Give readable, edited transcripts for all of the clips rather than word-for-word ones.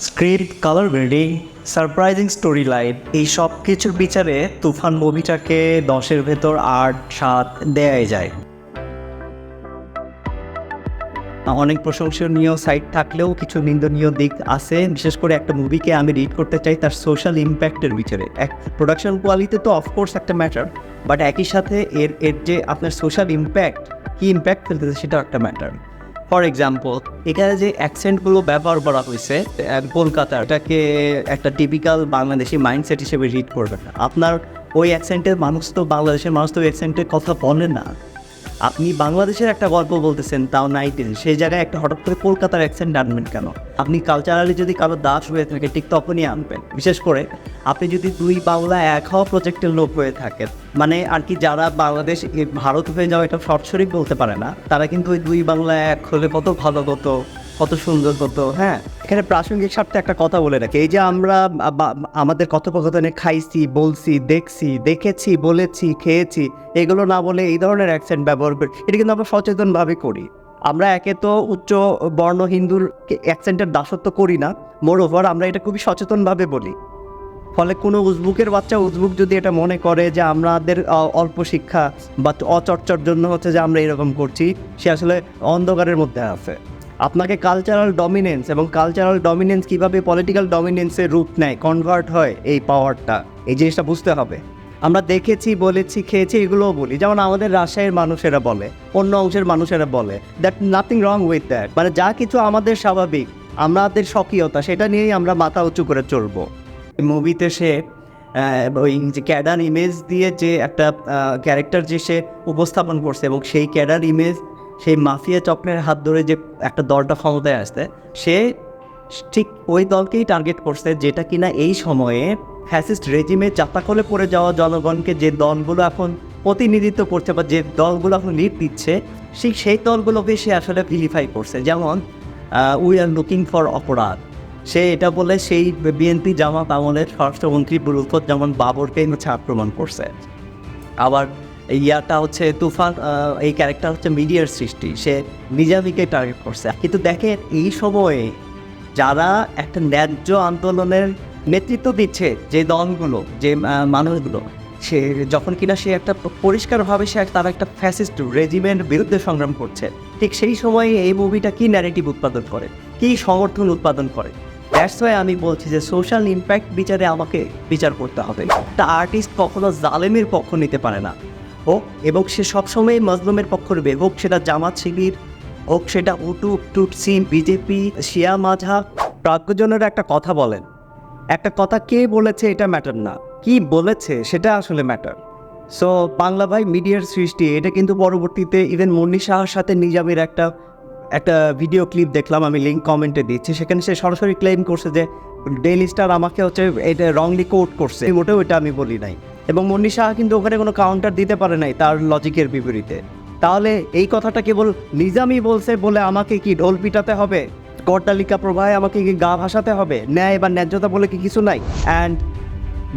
Script, colour grading, surprising story line, এই সব কিছুর বিচারে তুফান মুভিটাকে 10-এর ভেতর 8-7 দেয়াই যায়। অনেক প্রশংসনীয় সাইড থাকলেও কিছু নিন্দনীয় দিক আছে। বিশেষ করে একটা মুভিকে আমি রিড করতে চাই তার সোশ্যাল ইম্প্যাক্টের ভিতরে। এক প্রোডাকশন কোয়ালিটি তো অফকোর্স একটা ম্যাটার, বাট একই সাথে এর যে আপনার সোশ্যাল ইম্প্যাক্ট, কী ইম্প্যাক্ট ফেলতেছে সেটাও একটা ম্যাটার। ফর এক্সাম্পল, এখানে যে অ্যাকসেন্টগুলো ব্যবহার করা হয়েছে কলকাতার, এটাকে একটা টিপিক্যাল বাংলাদেশি মাইন্ডসেট হিসেবে রিড করবেন না। আপনার ওই অ্যাকসেন্টের মানুষ তো, বাংলাদেশের মানুষ তো ওই অ্যাকসেন্টের কথা বলে না। আপনি বাংলাদেশের একটা গল্প বলতেছেন, তাও 90s, সেই জায়গায় একটা হঠাৎ করে কলকাতার অ্যাকসেন্ট আনবেন কেন? আপনি কালচারালি যদি কারো দাস হয়ে থাকে ঠিক তখনই আনবেন। বিশেষ করে আপনি যদি দুই বাংলা এক হওয়া প্রজেক্টের লোক হয়ে থাকেন, মানে আর কি, যারা বাংলাদেশ ভারত হয়ে যাওয়া এটা সরাসরি বলতে পারে না, তারা কিন্তু ওই দুই বাংলা এক হলে কত ভালো হতো, কত সুন্দর হতো। হ্যাঁ, এখানে প্রাসঙ্গিক স্বার্থে একটা কথা বলে রাখি, এই যে আমরা আমাদের কথোপকথনে খাইছি, বলছি, দেখেছি, বলেছি, খেয়েছি, এগুলো না বলে এই ধরনের অ্যাকসেন্ট ব্যবহার করি, এটা কিন্তু আমরা সচেতনভাবে করি। আমরা একে তো উচ্চ বর্ণ হিন্দুর অ্যাকসেন্টের দাসত্ব করি না, মোর ওভার আমরা এটা খুবই সচেতনভাবে বলি। ফলে কোনো উজবুকের বাচ্চা উজবুক যদি এটা মনে করে যে আমাদের অল্প শিক্ষা বা অচর্চার জন্য হচ্ছে যে আমরা এরকম করছি, সে আসলে অন্ধকারের মধ্যে আছে। আপনাকে কালচারাল ডমিনেন্স এবং কালচারাল ডমিনেন্স কীভাবে পলিটিক্যাল ডমিনেন্সের রূপ নেয়, কনভার্ট হয় এই পাওয়ারটা, এই জিনিসটা বুঝতে হবে। আমরা দেখেছি, বলেছি, খেয়েছি, এগুলোও বলি, যেমন আমাদের রাজশাহীর মানুষেরা বলে, অন্য অংশের মানুষেরা বলে, that nothing wrong with that. মানে যা কিছু আমাদের স্বাভাবিক, আমাদের স্বকীয়তা, সেটা নিয়েই আমরা মাথা উঁচু করে চলবো। মুভিতে সে ওই যে ক্যাডার ইমেজ দিয়ে যে একটা ক্যারেক্টার যে সে উপস্থাপন করছে, এবং সেই ক্যাডার ইমেজ, সেই মাফিয়া চক্রের হাত ধরে যে একটা দলটা ক্ষমতায় আসছে, সে ঠিক ওই দলকেই টার্গেট করছে, যেটা কিনা এই সময়ে ফ্যাসিস্ট রেজিমে চাপাকলে পড়ে যাওয়া জনগণকে যে দলগুলো এখন প্রতিনিধিত্ব করছে বা যে দলগুলো এখন লিড দিচ্ছে, সেই দলগুলোকে সে আসলে ভিলিফাই করছে। যেমন উই আর লুকিং ফর অপরাধ, সে এটা বলে সেই বিএনপি জামাত আমলের স্বরাষ্ট্রমন্ত্রী বুরুফুজ্জামান বাবরকে হচ্ছে আক্রমণ করছে। আবার ইয়াটা হচ্ছে তুফান, এই ক্যারেক্টার হচ্ছে মিডিয়ার সৃষ্টি, সে নিজামীকে টার্গেট করছে। কিন্তু দেখেন, এই সময়ে যারা একটা ন্যায্য আন্দোলনের নেতৃত্ব দিচ্ছে, যে দলগুলো, যে মানুষগুলো, সে যখন কিনা সে একটা পরিষ্কারভাবে তারা একটা ফ্যাসিস্ট রেজিমের বিরুদ্ধে সংগ্রাম করছে, ঠিক সেই সময়ে এই মুভিটা কি ন্যারেটিভ উৎপাদন করে, কি সমর্থন উৎপাদন করে। দ্যাটস ওয়াই আমি বলছি যে সোশ্যাল ইম্প্যাক্ট বিচারে আমাকে বিচার করতে হবে। একটা আর্টিস্ট কখনো জালেমের পক্ষ নিতে পারে না, হোক, এবং সে সবসময় মজলুমের পক্ষ নেবে, হোক সেটা জামাত শিবির, হোক সেটা উটু, টুটসি, বিজেপি, শিয়া মাঝহাব। প্রাজ্ঞজনের একটা কথা বলেন, একটা কথা কে বলেছে এটা ম্যাটার না, কি বলেছে সেটা আসলে ম্যাটার। সো বাংলা ভাই মিডিয়ার সৃষ্টি, এটা কিন্তু পরবর্তীতে ইভেন মুন্নি শাহর সাথে নিজামের একটা ভিডিও ক্লিপ দেখলাম, আমি লিঙ্ক কমেন্টে দিচ্ছি, সেখানে সে সরাসরি ক্লেম করছে যে ডেইলি স্টার আমাকে হচ্ছে এটা রংলি কোট করছে, মোটেও এটা আমি বলি নাই। এবং মুন্নি শাহ কিন্তু ওখানে কোনো কাউন্টার দিতে পারে নাই তার লজিকের বিপরীতে। তাহলে এই কথাটা কেবল নিজামই বলছে বলে আমাকে কি ঢোল পিটাতে হবে, করতালিকা প্রবাহে আমাকে কি গা ভাসাতে হবে? ন্যায় বা ন্যায্যতা বলে কি কিছু নাই? অ্যান্ড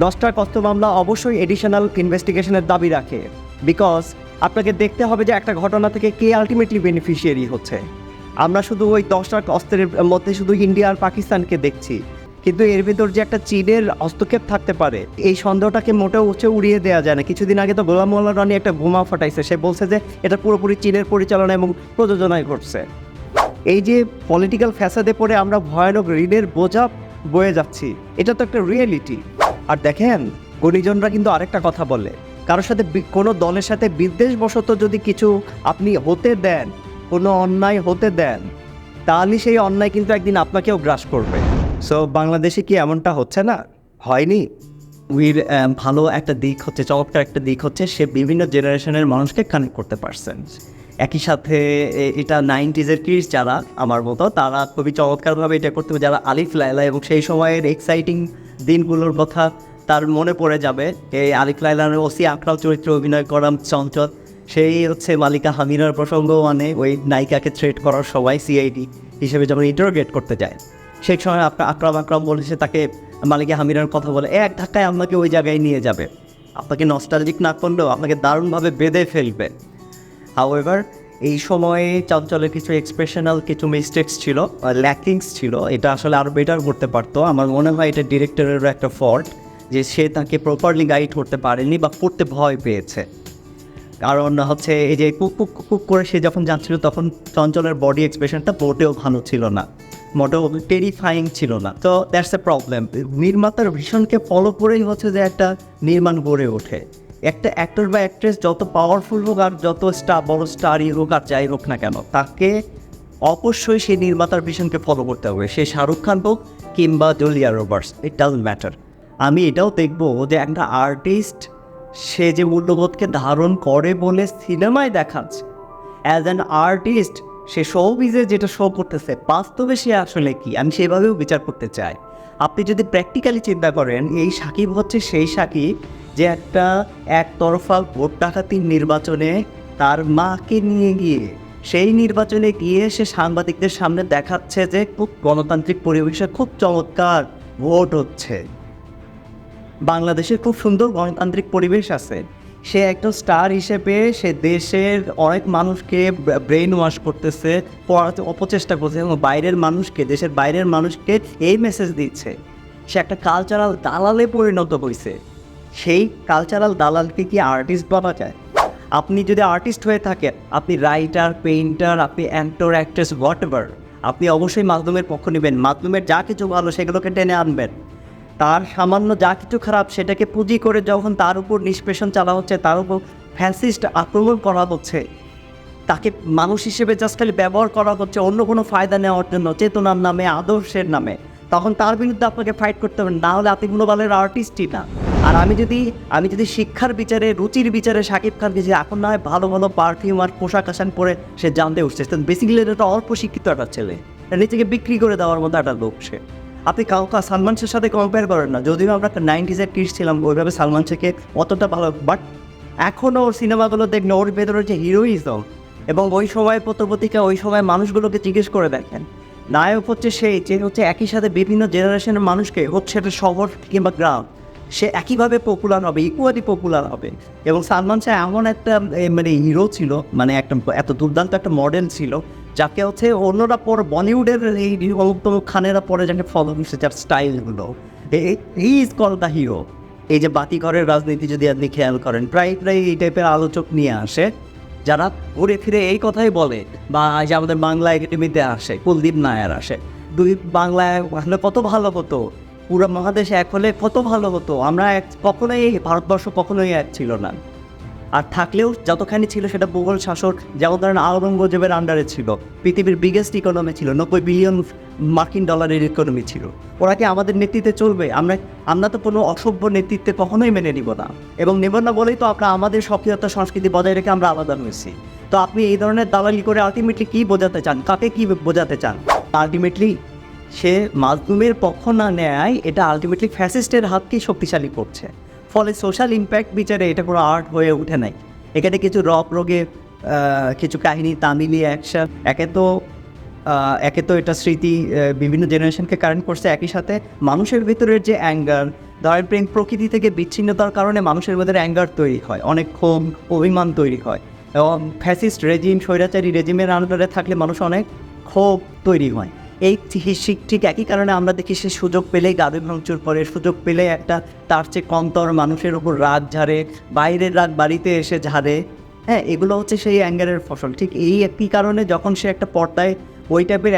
10টা কষ্ট মামলা অবশ্যই এডিশনাল ইনভেস্টিগেশনের দাবি রাখে, বিকজ আপনাকে দেখতে হবে যে একটা ঘটনা থেকে কে আলটিমেটলি বেনিফিশিয়ারি হচ্ছে। আমরা শুধু ওই 10টা অস্ত্রের মধ্যে শুধু ইন্ডিয়া আর পাকিস্তানকে দেখছি, কিন্তু এর ভিতর যে একটা চীনের হস্তক্ষেপ থাকতে পারে, এই সন্দেহটাকে মোটেও উড়িয়ে দেওয়া যায় না। কিছুদিন আগে তো গোলাম মোল্লা রনি একটা বোমা ফাটাইছে, সে বলছে যে এটা পুরোপুরি চীনের পরিচালনা এবং প্রযোজনায় ঘটছে। এই যে পলিটিক্যাল ফ্যাসাদে পড়ে আমরা ভয়ানক ঋণের বোঝা বয়ে যাচ্ছি, এটা তো একটা রিয়েলিটি। আর দেখেন, গুণীজনরা কিন্তু আরেকটা কথা বলে, কারোর সাথে কোনো দলের সাথে বিদ্বেষবশত যদি কিছু আপনি হতে দেন, কোনো অন্যায় হতে দেন, তাহলে সেই অন্যায় কিন্তু একদিন আপনাকেও গ্রাস করবে। সো বাংলাদেশে কি এমনটা হচ্ছে না? হয়নি। উইর ভালো একটা দিক হচ্ছে, চমৎকার একটা দিক হচ্ছে, সে বিভিন্ন জেনারেশনের মানুষকে কানেক্ট করতে পারছেন। একই সাথে এটা 90s কিডস যারা আমার মতো, তারা খুবই চমৎকারভাবে এটা করতে হবে। যারা আলিফ লায়লা এবং সেই সময়ের এক্সাইটিং দিনগুলোর কথা তার মনে পড়ে যাবে, এই আলিফ লায়লার ওসি আকরাম চরিত্রে অভিনয় করা চঞ্চল, সেই হচ্ছে মালিকা হামিনার প্রসঙ্গ, মানে ওই নায়িকাকে থ্রেট করার সময় সিআইডি হিসেবে যখন ইন্টারোগেট করতে যায়, সেই সময় আকরাম বলেছে তাকে, মালিকা হামিনার কথা বলে, এক ধাক্কায় আপনাকে ওই জায়গায় নিয়ে যাবে, আপনাকে নস্টালজিক না করলেও আপনাকে দারুণভাবে বেঁধে ফেলবে। হাউএভার এই সময়ে চঞ্চলের কিছু এক্সপ্রেশনাল কিছু মিস্টেক্স ছিল, ল্যাকিংস ছিল, এটা আসলে আরও বেটার করতে পারতো। আমার মনে হয় এটা ডিরেক্টরেরও একটা ফল্ট যে সে তাকে প্রপারলি গাইড করতে পারেনি বা করতে ভয় পেয়েছে। কারণ হচ্ছে এই যে কুক কুক কুক করে সে যখন যাচ্ছিল তখন চঞ্চলের বডি এক্সপ্রেশনটা মোটেও ভালো ছিল না, মোটেও টেরিফাইং ছিল না। তো দ্যাটস এ প্রবলেম। নির্মাতার ভীষণকে ফলো করেই হচ্ছে যে একটা নির্মাণ গড়ে ওঠে। একটা অ্যাক্টর বা অ্যাক্ট্রেস যত পাওয়ারফুল হোক আর যত বড় স্টারই হোক আর যাই হোক না কেন, তাকে অবশ্যই সেই নির্মাতার ভীষণকে ফলো করতে হবে। সে শাহরুখ খান হোক কিংবা Julia Roberts, it doesn't matter. আমি এটাও দেখবো যে একটা আর্টিস্ট সে যে মূল্যবোধকে ধারণ করে বলে সিনেমায় দেখাচ্ছে, অ্যাজ অ্যান আর্টিস্ট সে শোবিজে যেটা শো করতেছে বাস্তবে সে আসলে কি, আমি সেভাবেও বিচার করতে চাই। আপনি যদি প্র্যাকটিক্যালি চিন্তা করেন, এই সাকিব হচ্ছে সেই সাকিব যে একটা একতরফা ভোট ডাকাতির নির্বাচনে তার মাকে নিয়ে গিয়ে সেই নির্বাচনে গিয়ে সে সাংবাদিকদের সামনে দেখাচ্ছে যে খুব গণতান্ত্রিক পরিবেশে খুব চমৎকার ভোট হচ্ছে, বাংলাদেশের খুব সুন্দর গণতান্ত্রিক পরিবেশ আছে। সে একটা স্টার হিসেবে সে দেশের অনেক মানুষকে ব্রেন ওয়াশ করতেছে, পড়াতে অপচেষ্টা করছে এবং বাইরের মানুষকে, দেশের বাইরের মানুষকে এই মেসেজ দিচ্ছে। সে একটা কালচারাল দালালে পরিণত হয়েছে। সেই কালচারাল দালালকে কি আর্টিস্ট বলা যায়? আপনি যদি আর্টিস্ট হয়ে থাকেন, আপনি রাইটার, পেইন্টার, আপনি অ্যাক্টর, অ্যাক্ট্রেস, হোয়াট এভার, আপনি অবশ্যই মাধ্যমের পক্ষ নেবেন। মাধ্যমের যা কিছু ভালো সেগুলোকে টেনে আনবেন। তার সামান্য যা কিছু খারাপ সেটাকে পুঁজি করে যখন তার উপর নিষ্পেষণ চালা হচ্ছে, তার উপর ফ্যাসিস্ট আক্রমণ করা হচ্ছে, তাকে মানুষ হিসেবে জাস্ট খালি ব্যবহার করা হচ্ছে অন্য কোনো ফায়দা নেওয়ার জন্য, চেতনার নামে, আদর্শের নামে, তখন তার বিরুদ্ধে আপনাকে ফাইট করতে হবে, না হলে আপনি কোনো বালের আর্টিস্টই না। আর আমি যদি শিক্ষার বিচারে, রুচির বিচারে শাকিব খানকে যে এখন না হয় ভালো ভালো পারফিউম আর পোশাক আশাক পরে সে জানতে উঠছে, বেসিক্যালি এটা অল্প শিক্ষিত একটা ছেলে, নিজেকে বিক্রি করে দেওয়ার মতো একটা লোক সে। আপনি কাউকে সালমান শেখের সাথে কম্পেয়ার করেন না, যদিও আমরা একটা 90s কিডস ছিলাম, ওইভাবে সালমান শেখকে অতটা ভালো, বাট এখনও ওর সিনেমাগুলো দেখলে ওর ভেতরে যে হিরোইজম এবং ওই সময় পত্রপত্রিকা, ওই সময় মানুষগুলোকে জিজ্ঞেস করে দেখেন, নায়ক হচ্ছে সেই যে হচ্ছে একই সাথে বিভিন্ন জেনারেশনের মানুষকে, হচ্ছে একটা শহর কিংবা গ্রাম, সে একইভাবে পপুলার হবে, ইকুয়ালি পপুলার হবে। এবং সালমান শাহ এমন একটা মানে হিরো ছিল, মানে একটা এত দুর্দান্ত একটা মডেল ছিল, যাকে হচ্ছে অন্যরা পরে বলিউডের এই অমুক খানেরা পরে যাকে ফলো করছে, যার স্টাইলগুলো, he is call the hero. এই যে বাতিঘরের রাজনীতি যদি আপনি খেয়াল করেন, প্রায় এই টাইপের আলোচক নিয়ে আসে, যারা ঘুরে ফিরে এই কথাই বলে, বা যে আমাদের বাংলা একাডেমিতে আসে, কুলদীপ নায়ার আসে, দুই বাংলায় আসলে কত ভালো হতো, পুরো মহাদেশে এক হলে কত ভালো হতো, আমরা কখনোই ভারতবর্ষ কখনোই এক ছিল না, আর থাকলেও যতখানি ছিল সেটা মুঘল শাসক, যেমন ধরেন আওরঙ্গজেবের আন্ডারে ছিল, পৃথিবীর বিগেস্ট ইকোনমি ছিল, 90 বিলিয়ন মার্কিন ডলারের ইকোনমি ছিল। ওরা কি আমাদের নেতৃত্বে চলবে? আমরা তো কোনো অসভ্য নেতৃত্বে কখনোই মেনে নিব না, এবং নেব না বলেই তো আমরা আমাদের স্বকীয়তা সংস্কৃতি বজায় রেখে আমরা আলাদা হয়েছি। তো আপনি এই ধরনের দালালি করে আলটিমেটলি কী বোঝাতে চান, কাকে কী বোঝাতে চান? আলটিমেটলি সে মাজলুমের পক্ষ না নেয়, এটা আলটিমেটলি ফ্যাসিস্টের হাতকেই শক্তিশালী করছে। ফলে সোশ্যাল ইম্প্যাক্ট বিচারে এটা কোনো আর্ট হয়ে ওঠে নাই। এখানে কিছু রোগে কিছু কাহিনী, তামিলি অ্যাকশন, একে তো এটা স্মৃতি বিভিন্ন জেনারেশনকে কারেন্ট করছে, একই সাথে মানুষের ভিতরের যে অ্যাঙ্গার, ধরেন প্রেম প্রকৃতি থেকে বিচ্ছিন্নতার কারণে মানুষের ভিতরে অ্যাঙ্গার তৈরি হয়, অনেক ক্ষোভ অভিমান তৈরি হয়, এবং ফ্যাসিস্ট রেজিম, স্বৈরাচারী রেজিমের আন্ডারে থাকলে মানুষ অনেক ক্ষোভ তৈরি হয়। এই ঠিক একই কারণে আমরা দেখি সে সুযোগ পেলেই গাড়ি ভাঙচুর করে, সুযোগ পেলে একটা তার চেয়ে কমতর মানুষের ওপর রাগ ঝাড়ে, বাইরের রাগ বাড়িতে এসে ঝাড়ে। হ্যাঁ, এগুলো হচ্ছে সেই অ্যাঙ্গারের ফসল। ঠিক এই একই কারণে যখন সে একটা পর্দায় ওই টাইপের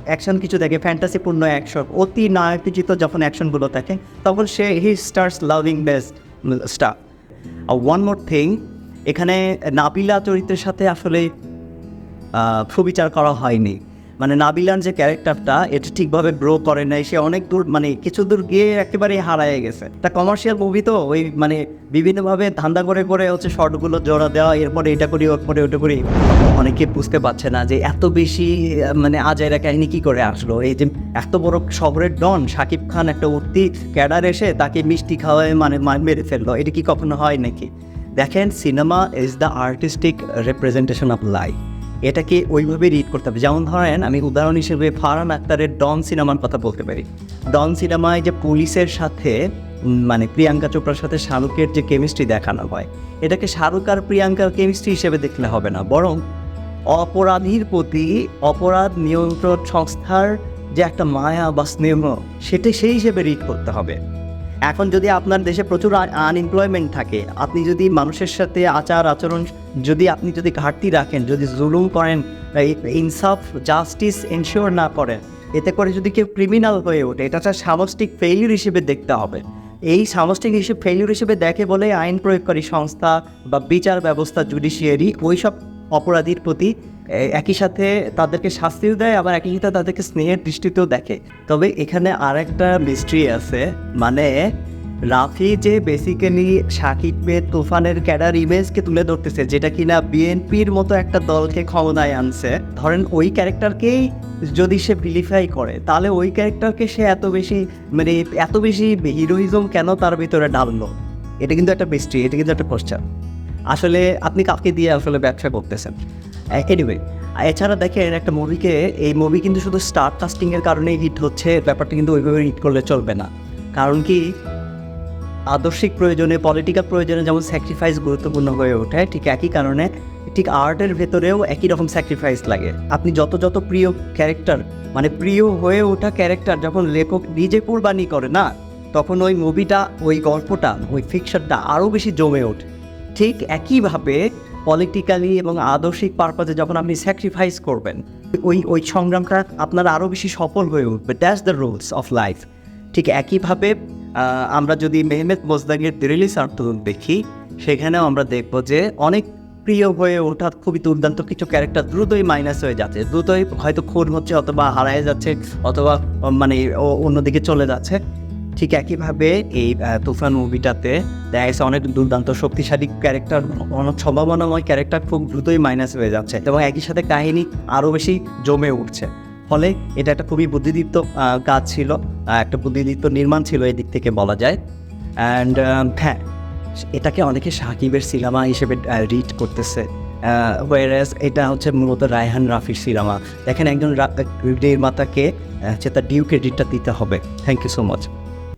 অ্যাকশন কিছু দেখে, ফ্যান্টাসিপূর্ণ অ্যাকশন, অতি নায়কচিত যখন অ্যাকশনগুলো থাকে, তখন হি starts loving best star. One more thing, এখানে নাবিলা চরিত্রের সাথে আসলে সুবিচার করা হয়নি। মানে নাবিলার যে ক্যারেক্টারটা, এটা ঠিকভাবে গ্রো করে নাই, সে অনেক দূর, মানে কিছু দূর গিয়ে একেবারেই হারায় গেছে। একটা কমার্শিয়াল মুভি তো, ওই মানে বিভিন্নভাবে ধান্দা করে হচ্ছে শর্টগুলো জোড়া দেওয়া, এরপরে এটা করি, ওরপরে ওটা করি। অনেকে বুঝতে পারছে না যে এত বেশি মানে আজাইরা কাহিনী কী করে আসলো। এই যে এত বড় শহরের ডন শাকিব খান একটা উঠতি ক্যাডার এসে তাকে মিষ্টি খাওয়ায় মানে মেরে ফেললো, এটা কি কখনো হয় নাকি? দেখেন, cinema is the artistic representation of life. এটাকে ওইভাবে রিড করতে হবে। যেমন ধরেন, আমি উদাহরণ হিসেবে ফারহান আক্তারের ডন সিনেমার কথা বলতে পারি। ডন সিনেমায় যে পুলিশের সাথে মানে প্রিয়াঙ্কা চোপড়ার সাথে শাহরুখের যে কেমিস্ট্রি দেখানো হয়, এটাকে শাহরুখ আর প্রিয়াঙ্কার কেমিস্ট্রি হিসেবে দেখলে হবে না, বরং অপরাধীর প্রতি অপরাধ নিয়ন্ত্রণ সংস্থার যে একটা মায়া বা স্নেহ, সেটা সেই হিসেবে রিড করতে হবে। এখন যদি আপনার দেশে প্রচুর আনএমপ্লয়মেন্ট থাকে, আপনি যদি মানুষের সাথে আচার আচরণ আপনি যদি ঘাটতি রাখেন, যদি জুলুম করেন, ইনসাফ জাস্টিস এনশিওর না করেন, এতে করে যদি কেউ ক্রিমিনাল হয়ে ওঠে, এটা একটা সামষ্টিক ফেইলিউর হিসেবে দেখতে হবে। এই সামষ্টিক ফেইলিউর হিসেবে দেখে বলে আইন প্রয়োগকারী সংস্থা বা বিচার ব্যবস্থা, জুডিশিয়ারি ওইসব অপরাধীর প্রতি একই সাথে তাদেরকে শাস্তিও দেয়, আবার একই সাথে তাদেরকে স্নেহের দৃষ্টিতেও দেখে। তবে এখানে আরেকটা মিস্ট্রি আছে, মানে রাফি যে বেসিক্যালি সাকিবের তুফানের ক্যাডার ইমেজকে তুলে ধরতেছে, যেটা কিনা বিএনপির মতো একটা দলকে ক্ষমতায় আনছে। ধরেন ওই ক্যারেক্টারকেই যদি সে ভিলিফাই করে, তাহলে ওই ক্যারেক্টারকে সে এত বেশি হিরোইজম কেন তার ভিতরে ডাললো? এটা কিন্তু একটা মিস্ট্রি, এটা কিন্তু একটা কোশ্চেন। আসলে আপনি কাউকে দিয়ে আসলে ব্যবসা করতেছেন। এনিওয়ে, এছাড়া দেখেন একটা মুভিকে, এই মুভি কিন্তু শুধু স্টার কাস্টিংয়ের কারণেই হিট হচ্ছে, ব্যাপারটা কিন্তু ওইভাবে হিট করলে চলবে না। কারণ কি, আদর্শিক প্রয়োজনে, পলিটিক্যাল প্রয়োজনে যেমন স্যাক্রিফাইস গুরুত্বপূর্ণ হয়ে ওঠে, ঠিক একই কারণে ঠিক আর্টের ভেতরেও একই রকম স্যাক্রিফাইস লাগে। আপনি যত প্রিয় ক্যারেক্টার, মানে প্রিয় হয়ে ওঠা ক্যারেক্টার যখন লেখক নিজে কুরবানি করে না, তখন ওই মুভিটা, ওই গল্পটা, ওই ফিকশনটা আরও বেশি জমে ওঠে। ঠিক একইভাবে পলিটিক্যালি এবং আদর্শিক পারপাজে যখন আপনি স্যাক্রিফাইস করবেন, ওই সংগ্রামটা আপনার আরও বেশি সফল হয়ে উঠবে। That's the rules of life. ঠিক একইভাবে আমরা যদি মেহমেদ মোজদাগের দিরিলি সার্তুল দেখি, সেখানেও আমরা দেখব যে অনেক প্রিয় হয়ে ওঠা খুবই দুর্দান্ত কিছু ক্যারেক্টার দ্রুতই মাইনাস হয়ে যাচ্ছে, দ্রুতই হয়তো খুন হচ্ছে, অথবা হারায় যাচ্ছে, অথবা অন্যদিকে চলে যাচ্ছে। ঠিক একইভাবে এই তুফান মুভিটাতে দেখা গেছে অনেক দুর্দান্ত শক্তিশালী ক্যারেক্টার, অনেক সম্ভাবনাময় ক্যারেক্টার খুব দ্রুতই মাইনাস হয়ে যাচ্ছে, এবং একই সাথে কাহিনী আরও বেশি জমে উঠছে। ফলে এটা একটা খুবই বুদ্ধিদীপ্ত কাজ ছিল, একটা বুদ্ধিদীপ্ত নির্মাণ ছিল এই দিক থেকে বলা যায়। অ্যান্ড হ্যাঁ, এটাকে অনেকে সাকিবের সিনেমা হিসেবে রিড করতেছে, ওয়ারাস এটা হচ্ছে মূলত রায়হান রাফির সিনেমা। দেখেন, একজন নির্মাতাকে তার ডিউ ক্রেডিটটা দিতে হবে। Thank you so much.